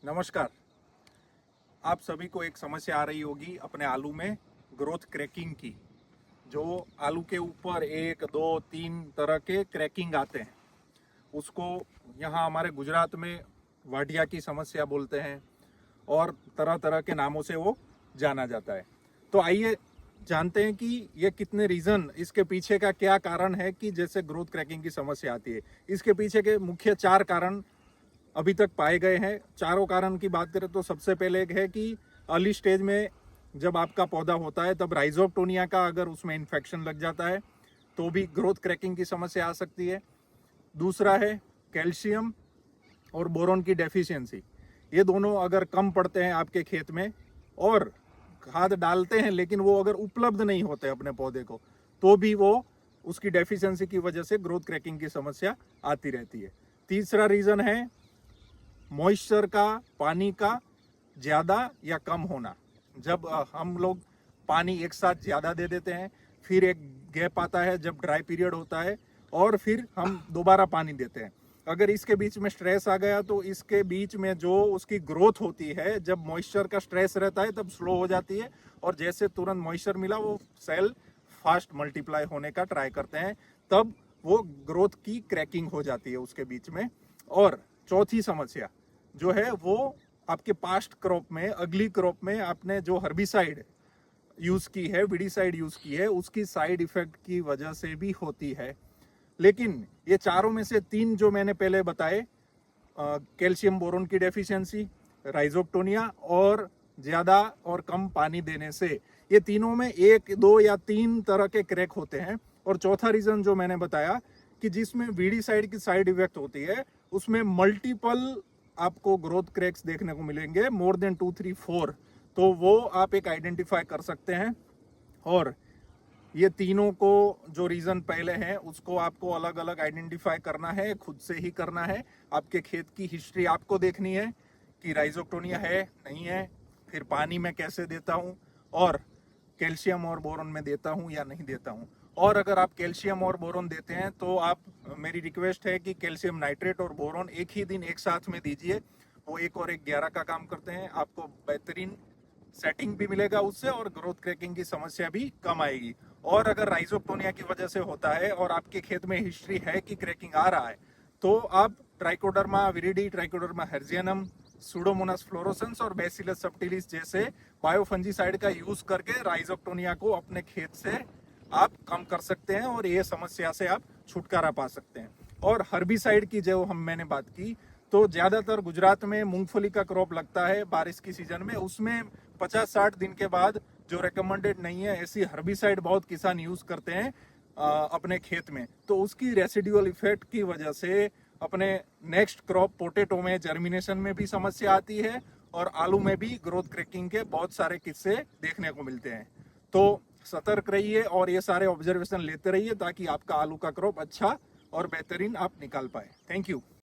नमस्कार। आप सभी को एक समस्या आ रही होगी अपने आलू में ग्रोथ क्रैकिंग की। जो आलू के ऊपर एक दो तीन तरह के क्रैकिंग आते हैं, उसको यहाँ हमारे गुजरात में वाडिया की समस्या बोलते हैं और तरह तरह के नामों से वो जाना जाता है। तो आइए जानते हैं कि ये कितने रीज़न, इसके पीछे का क्या कारण है कि जैसे ग्रोथ क्रैकिंग की समस्या आती है। इसके पीछे के मुख्य 4 कारण अभी तक पाए गए हैं। चारों कारण की बात करें तो सबसे पहले एक है कि अर्ली स्टेज में जब आपका पौधा होता है तब राइजोप्टोनिया का अगर उसमें इन्फेक्शन लग जाता है तो भी ग्रोथ क्रैकिंग की समस्या आ सकती है। दूसरा है कैल्शियम और बोरोन की डेफिशिएंसी। ये दोनों अगर कम पड़ते हैं आपके खेत में और खाद डालते हैं लेकिन वो अगर उपलब्ध नहीं होते अपने पौधे को, तो भी वो उसकी डेफिशिएंसी की वजह से ग्रोथ क्रैकिंग की समस्या आती रहती है। तीसरा रीज़न है मॉइस्चर का, पानी का ज़्यादा या कम होना। जब हम लोग पानी एक साथ ज़्यादा दे देते हैं, फिर एक गैप आता है जब ड्राई पीरियड होता है और फिर हम दोबारा पानी देते हैं। अगर इसके बीच में स्ट्रेस आ गया तो इसके बीच में जो उसकी ग्रोथ होती है, जब मॉइस्चर का स्ट्रेस रहता है तब स्लो हो जाती है और जैसे तुरंत मॉइस्चर मिला वो सेल फास्ट मल्टीप्लाई होने का ट्राई करते हैं, तब वो ग्रोथ की क्रैकिंग हो जाती है उसके बीच में। और चौथी समस्या जो है वो आपके पास्ट क्रॉप में, अगली क्रॉप में आपने जो हर्बिसाइड यूज की है, विडीसाइड यूज की है, उसकी साइड इफेक्ट की वजह से भी होती है। लेकिन ये चारों में से 3 जो मैंने पहले बताए, कैल्शियम बोरोन की डेफिशिएंसी, राइजोप्टोनिया और ज़्यादा और कम पानी देने से, ये तीनों में 1, 2 या 3 तरह के क्रैक होते हैं। और चौथा रीज़न जो मैंने बताया कि जिसमें वीडीसाइड की साइड इफेक्ट होती है, उसमें मल्टीपल आपको ग्रोथ क्रैक्स देखने को मिलेंगे, मोर देन 2, 3, 4। तो वो आप एक आइडेंटिफाई कर सकते हैं। और ये तीनों को जो रीज़न पहले हैं उसको आपको अलग अलग आइडेंटिफाई करना है, खुद से ही करना है। आपके खेत की हिस्ट्री आपको देखनी है कि राइजोक्टोनिया है नहीं है, फिर पानी में कैसे देता हूँ और कैल्शियम और बोरोन में देता हूँ या नहीं देता हूँ। और अगर आप कैल्शियम और बोरोन देते हैं तो आप, मेरी रिक्वेस्ट है कि कैल्शियम नाइट्रेट और बोरोन एक ही दिन एक साथ में दीजिए। वो 1 और 1 11 का काम करते हैं। आपको बेहतरीन सेटिंग भी मिलेगा उससे और ग्रोथ क्रैकिंग की समस्या भी कम आएगी। और अगर राइजोप्टोनिया की वजह से होता है और आपके खेत में हिस्ट्री है कि क्रैकिंग आ रहा है, तो आप Trichoderma viride, Trichoderma harzianum, Pseudomonas fluorescens और बैसिलस सबटिलिस जैसे बायोफंजीसाइड का यूज करके राइजोप्टोनिया को अपने खेत से आप कम कर सकते हैं और ये समस्या से आप छुटकारा पा सकते हैं। और हर्बिसाइड की जो मैंने बात की, तो ज़्यादातर गुजरात में मूंगफली का क्रॉप लगता है बारिश की सीजन में, उसमें 50-60 दिन के बाद जो रिकमेंडेड नहीं है ऐसी हर्बिसाइड बहुत किसान यूज करते हैं अपने खेत में, तो उसकी रेसिडुअल इफेक्ट की वजह से अपने नेक्स्ट क्रॉप पोटैटो में जर्मिनेशन में भी समस्या आती है और आलू में भी ग्रोथ क्रैकिंग के बहुत सारे किस्से देखने को मिलते हैं। तो सतर्क रहिए और ये सारे ऑब्जर्वेशन लेते रहिए ताकि आपका आलू का क्रॉप अच्छा और बेहतरीन आप निकाल पाए। Thank you.